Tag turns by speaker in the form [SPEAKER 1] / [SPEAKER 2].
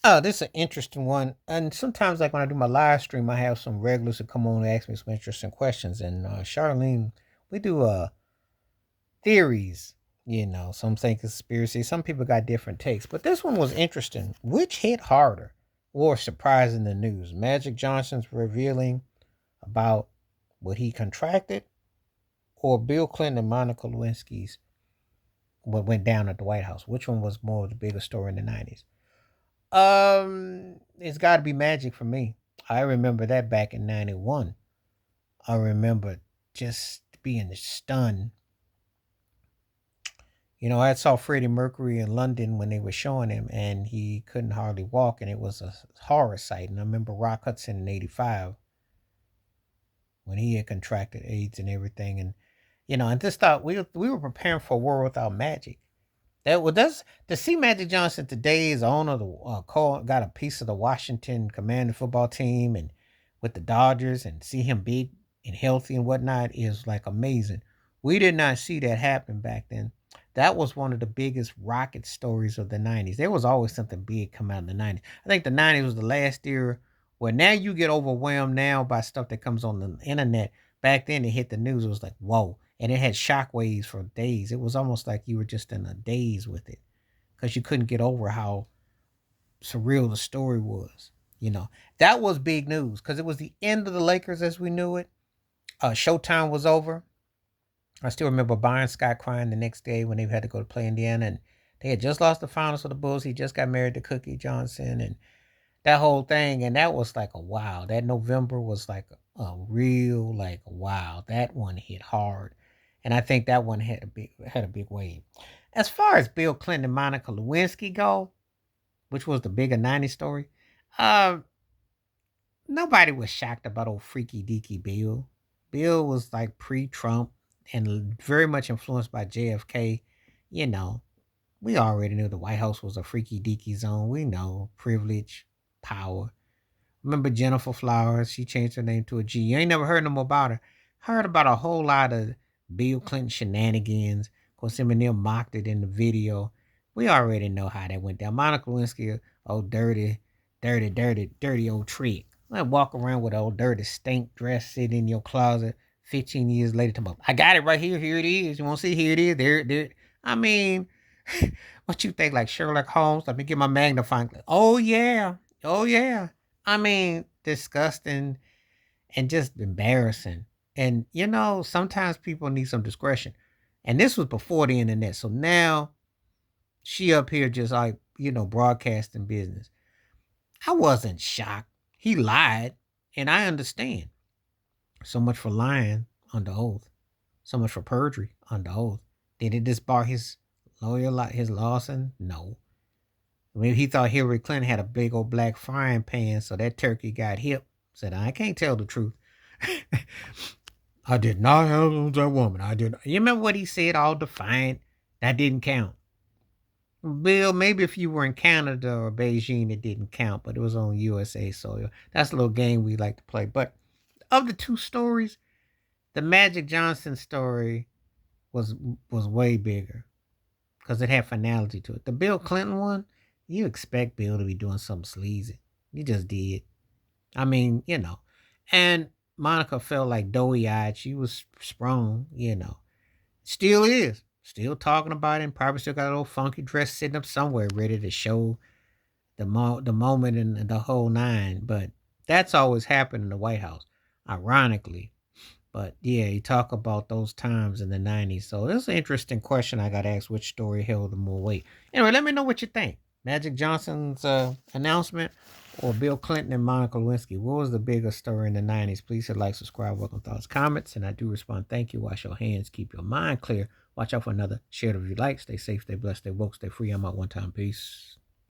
[SPEAKER 1] Oh, this is an interesting one. And sometimes, like when I do my live stream, I have some regulars that come on and ask me some interesting questions. And Charlene, we do theories. Some say conspiracy. Some people got different takes. But this one was interesting. Which hit harder or surprising the news? Magic Johnson's revealing about what he contracted, or Bill Clinton and Monica Lewinsky's what went down at the White House? Which one was more of the bigger story in the 90s? It's got to be Magic for me. I remember that back in 91. I remember just being stunned. I saw Freddie Mercury in London when they were showing him, and he couldn't hardly walk, and it was a horror sight. And I remember Rock Hudson in '85 when he had contracted AIDS and everything, and just thought we were preparing for a world without Magic. That well, that's to see Magic Johnson today as owner of the got a piece of the Washington Commander football team and with the Dodgers, and see him big and healthy and whatnot is like amazing. We did not see that happen back then. That was one of the biggest rocket stories of the '90s. There was always something big come out of the '90s. I think the '90s was the last year where now you get overwhelmed now by stuff that comes on the internet. Back then, it hit the news. It was like whoa, and it had shockwaves for days. It was almost like you were just in a daze with it because you couldn't get over how surreal the story was. That was big news because it was the end of the Lakers as we knew it. Showtime was over. I still remember Byron Scott crying the next day when they had to go to play Indiana, and they had just lost the finals for the Bulls. He just got married to Cookie Johnson, and that whole thing, and that was like a wow. That November was like a real like wow. That one hit hard, and I think that one had a big wave. As far as Bill Clinton and Monica Lewinsky go, which was the bigger '90s story, uh, nobody was shocked about old freaky deaky Bill. Bill was like pre-Trump and very much influenced by JFK. You know, we already knew the White House was a freaky deaky zone. We know privilege, power. Remember Jennifer Flowers? She changed her name to a G. You ain't never heard no more about her. Heard about a whole lot of Bill Clinton shenanigans. Of course, Eminem mocked it in the video. We already know how that went down. Monica Lewinsky, old dirty, dirty, dirty, dirty old trick. I walk around with an old dirty stink dress sitting in your closet 15 years later. I got it right here. Here it is. You want to see? Here it is. There. I mean, what you think, like Sherlock Holmes? Let me get my magnifying glass. Oh, yeah. Oh, yeah. I mean, disgusting and just embarrassing. And sometimes people need some discretion. And this was before the internet. So now she up here just like, broadcasting business. I wasn't shocked. He lied. And I understand. So much for lying under oath. So much for perjury under oath. Did it disbar his his lawson? No. Maybe he thought Hillary Clinton had a big old black frying pan, so that turkey got hip. Said, I can't tell the truth. I did not have that woman. I did. You remember what he said, all defiant? That didn't count. Bill, maybe if you were in Canada or Beijing, it didn't count, but it was on USA soil. That's a little game we like to play. But of the two stories, the Magic Johnson story was was way bigger because it had finality to it. The Bill Clinton one, you expect Bill to be doing something sleazy. He just did. I mean, And Monica felt like doughy eyed. She was sprung. Still is. Still talking about it, and probably still got a little funky dress sitting up somewhere ready to show the moment and the whole nine. But that's always happened in the White House, ironically. But yeah, you talk about those times in the '90s. So that's an interesting question. I got asked which story held the more weight. Anyway, let me know what you think. Magic Johnson's announcement or Bill Clinton and Monica Lewinsky? What was the bigger story in the '90s? Please hit like, subscribe, welcome thoughts, comments, and I do respond. Thank you. Wash your hands. Keep your mind clear. Watch out for another. Share it if you like. Stay safe, stay blessed, stay woke, stay free. I'm out one time. Peace.